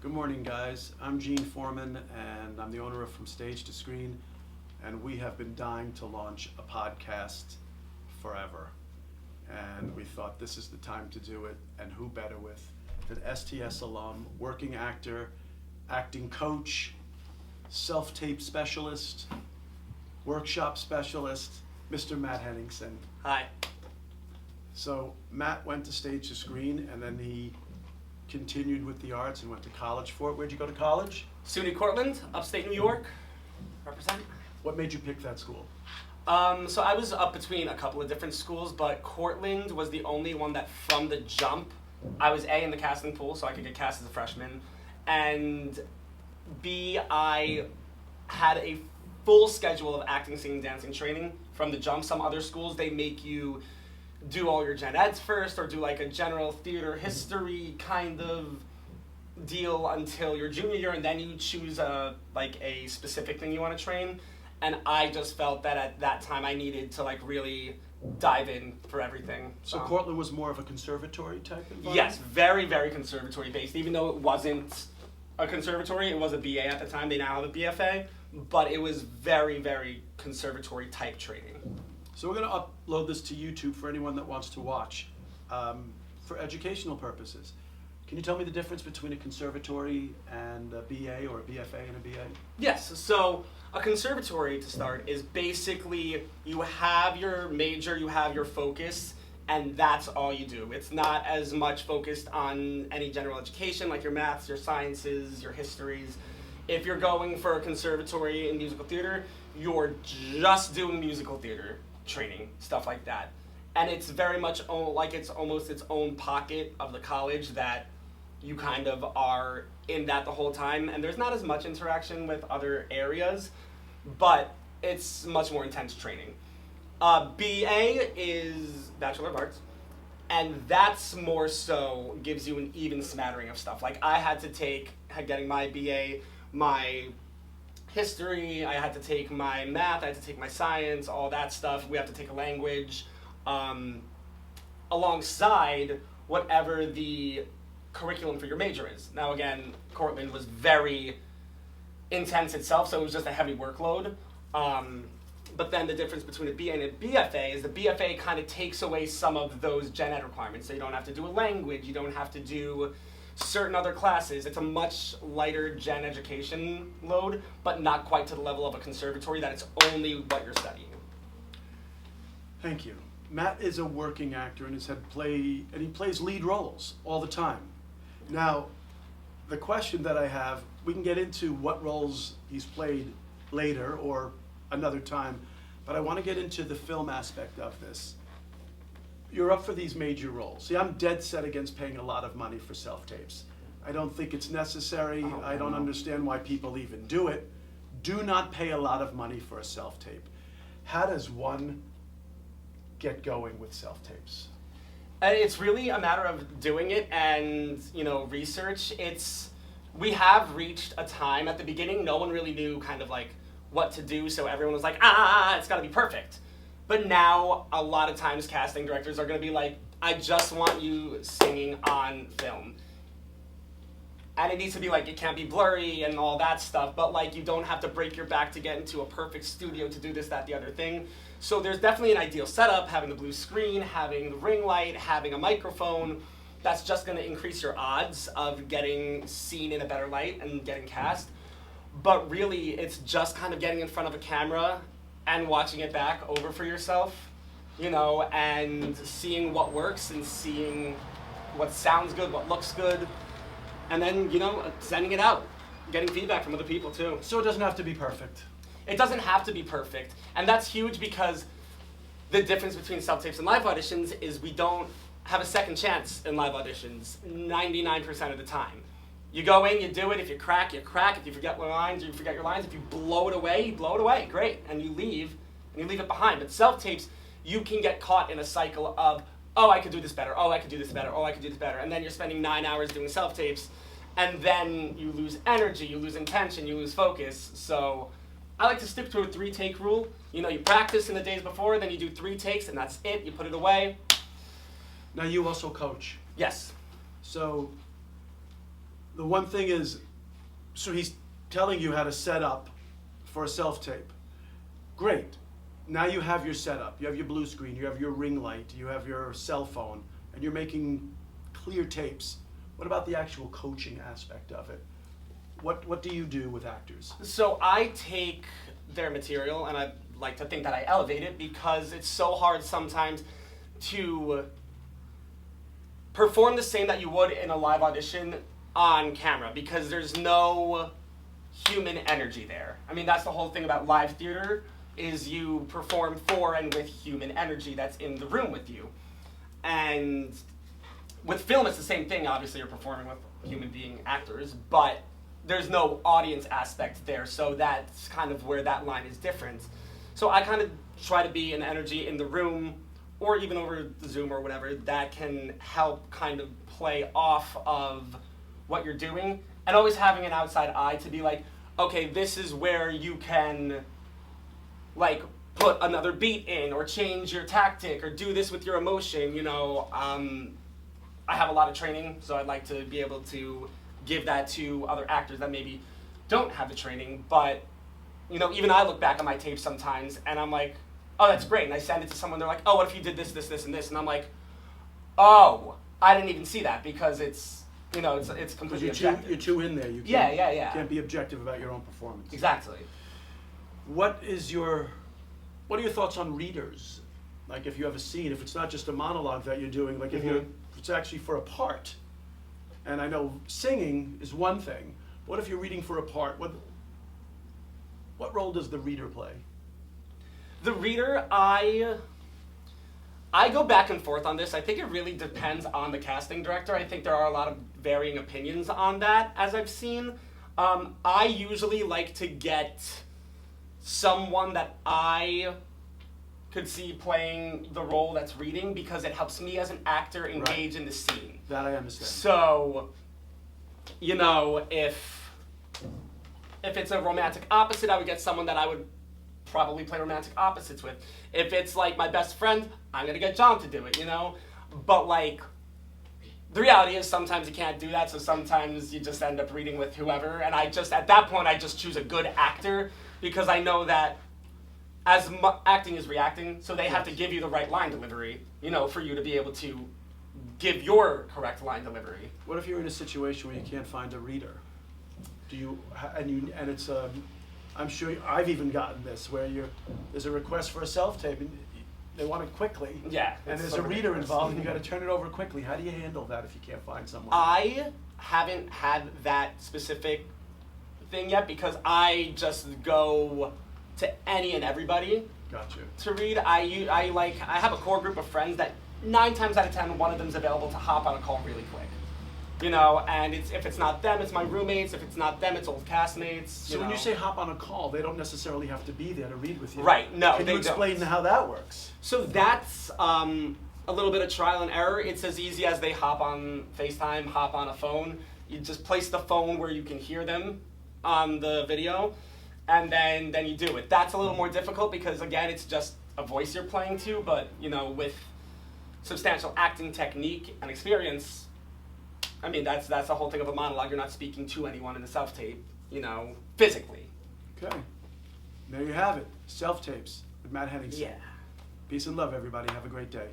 Good morning, guys. I'm Gene Foreman, and I'm the owner of From Stage to Screen, and we have been dying to launch a podcast forever. And we thought this is the time to do it, and who better with than STS alum, working actor, acting coach, self-tape specialist, workshop specialist, Mr. Matt Henningsen. Hi. So Matt went to Stage to Screen, and then he continued with the arts and went to college for it. Where'd you go to college? SUNY Cortland, upstate New York. Represent. What made you pick that school? So I was up between a couple of different schools, but Cortland was the only one that from the jump, I was A, in the casting pool, so I could get cast as a freshman, and B, I had a full schedule of acting, singing, dancing training from the jump. Some other schools, they make you do all your gen eds first or do like a general theater history kind of deal until your junior year, and then you choose a specific thing you want to train. And I just felt that at that time I needed to really dive in for everything. So Cortland was more of a conservatory type environment? Yes, very, very conservatory based. Even though it wasn't a conservatory, it was a BA at the time. They now have a BFA, but it was very, very conservatory type training. So we're going to upload this to YouTube for anyone that wants to watch for educational purposes. Can you tell me the difference between a conservatory and a BA, or a BFA and a BA? Yes, so a conservatory, to start, is basically you have your major, you have your focus, and that's all you do. It's not as much focused on any general education like your maths, your sciences, your histories. If you're going for a conservatory in musical theater, you're just doing musical theater training, stuff like that. And it's very much it's almost its own pocket of the college that you kind of are in that the whole time. And there's not as much interaction with other areas, but it's much more intense training. BA is Bachelor of Arts, and that's more so gives you an even smattering of stuff. Like I had to take, getting my BA, my history, I had to take my math, I had to take my science, all that stuff. We have to take a language alongside whatever the curriculum for your major is. Now again, Cortland was very intense itself, so it was just a heavy workload. But then the difference between a BA and a BFA is the BFA kind of takes away some of those gen ed requirements. So you don't have to do a language, you don't have to do certain other classes. It's a much lighter gen education load, but not quite to the level of a conservatory that it's only what you're studying. Thank you. Matt is a working actor and he plays lead roles all the time. Now, the question that I have, we can get into what roles he's played later or another time, but I want to get into the film aspect of this. You're up for these major roles. See, I'm dead set against paying a lot of money for self-tapes. I don't think it's necessary. I don't understand why people even do it. Do not pay a lot of money for a self-tape. How does one get going with self-tapes? It's really a matter of doing it and, research. We have reached a time at the beginning, no one really knew kind of what to do, so everyone was like, it's gotta be perfect. But now, a lot of times, casting directors are going to be like, I just want you singing on film. And it needs to be it can't be blurry and all that stuff, but you don't have to break your back to get into a perfect studio to do this, that, the other thing. So there's definitely an ideal setup, having the blue screen, having the ring light, having a microphone. That's just going to increase your odds of getting seen in a better light and getting cast. But really, it's just kind of getting in front of a camera and watching it back over for yourself, and seeing what works and seeing what sounds good, what looks good, and then, sending it out, getting feedback from other people too. So it doesn't have to be perfect. It doesn't have to be perfect, and that's huge because the difference between self-tapes and live auditions is we don't have a second chance in live auditions 99% of the time. You go in, you do it. If you crack, you crack. If you forget your lines, you forget your lines. If you blow it away, you blow it away. Great. And you leave it behind. But self-tapes, you can get caught in a cycle of, I could do this better. I could do this better. I could do this better. And then you're spending 9 hours doing self-tapes. And then you lose energy, you lose intention, you lose focus. So I like to stick to a 3-take rule. You practice in the days before, then you do 3 takes, and that's it. You put it away. Now you also coach. Yes. So The one thing is, so he's telling you how to set up for a self-tape. Great. Now you have your setup. You have your blue screen, you have your ring light, you have your cell phone, and you're making clear tapes. What about the actual coaching aspect of it? What do you do with actors? So I take their material and I like to think that I elevate it because it's so hard sometimes to perform the same that you would in a live audition on camera because there's no human energy there. I mean, that's the whole thing about live theater is you perform for and with human energy that's in the room with you. And with film, it's the same thing. Obviously, you're performing with human being actors, but there's no audience aspect there, so that's kind of where that line is different. So I kind of try to be an energy in the room, or even over the Zoom or whatever, that can help kind of play off of what you're doing, and always having an outside eye to be like, okay, this is where you can, like, put another beat in, or change your tactic, or do this with your emotion, you know. I have a lot of training, so I'd like to be able to give that to other actors that maybe don't have the training, but, you know, even I look back on my tapes sometimes, and I'm like, oh, that's great, and I send it to someone, they're like, oh, what if you did this, this, this, and this, and I'm like, oh, I didn't even see that, because it's, you know, it's completely objective. You're too in there. You Yeah. You can't be objective about your own performance. Exactly. What are your thoughts on readers? Like if you have a scene, if it's not just a monologue that you're doing, like if it's actually for a part. And I know singing is one thing. What if you're reading for a part? What role does the reader play? The reader, I go back and forth on this. I think it really depends on the casting director. I think there are a lot of varying opinions on that, as I've seen. I usually like to get someone that I could see playing the role that's reading because it helps me as an actor engage in the scene. That I understand. So, you know, if it's a romantic opposite, I would get someone that I would probably play romantic opposites with. If it's like my best friend, I'm gonna get John to do it, you know? But like, the reality is sometimes you can't do that, so sometimes you just end up reading with whoever, and at that point, I just choose a good actor because I know that acting is reacting, so they have to give you the right line delivery, you know, for you to be able to give your correct line delivery. What if you're in a situation where you can't find a reader? And it's I'm sure I've even gotten this where there's a request for a self-tape and they want it quickly. Yeah. And there's a reader involved and you got to turn it over quickly. How do you handle that if you can't find someone? I haven't had that specific thing yet because I just go to any and everybody. Gotcha. To read. I have a core group of friends that 9 times out of 10, one of them's available to hop on a call really quick. You know, and if it's not them, it's my roommates. If it's not them, it's old castmates. So when you say hop on a call, they don't necessarily have to be there to read with you. Right, no, Can you explain how that works? So that's a little bit of trial and error. It's as easy as they hop on FaceTime, hop on a phone. You just place the phone where you can hear them on the video, and then you do it. That's a little more difficult because, again, it's just a voice you're playing to, but, you know, with substantial acting technique and experience, I mean, that's the whole thing of a monologue. You're not speaking to anyone in a self-tape, you know, physically. Okay. There you have it. Self-tapes with Matt Henningsen. Yeah. Peace and love, everybody. Have a great day.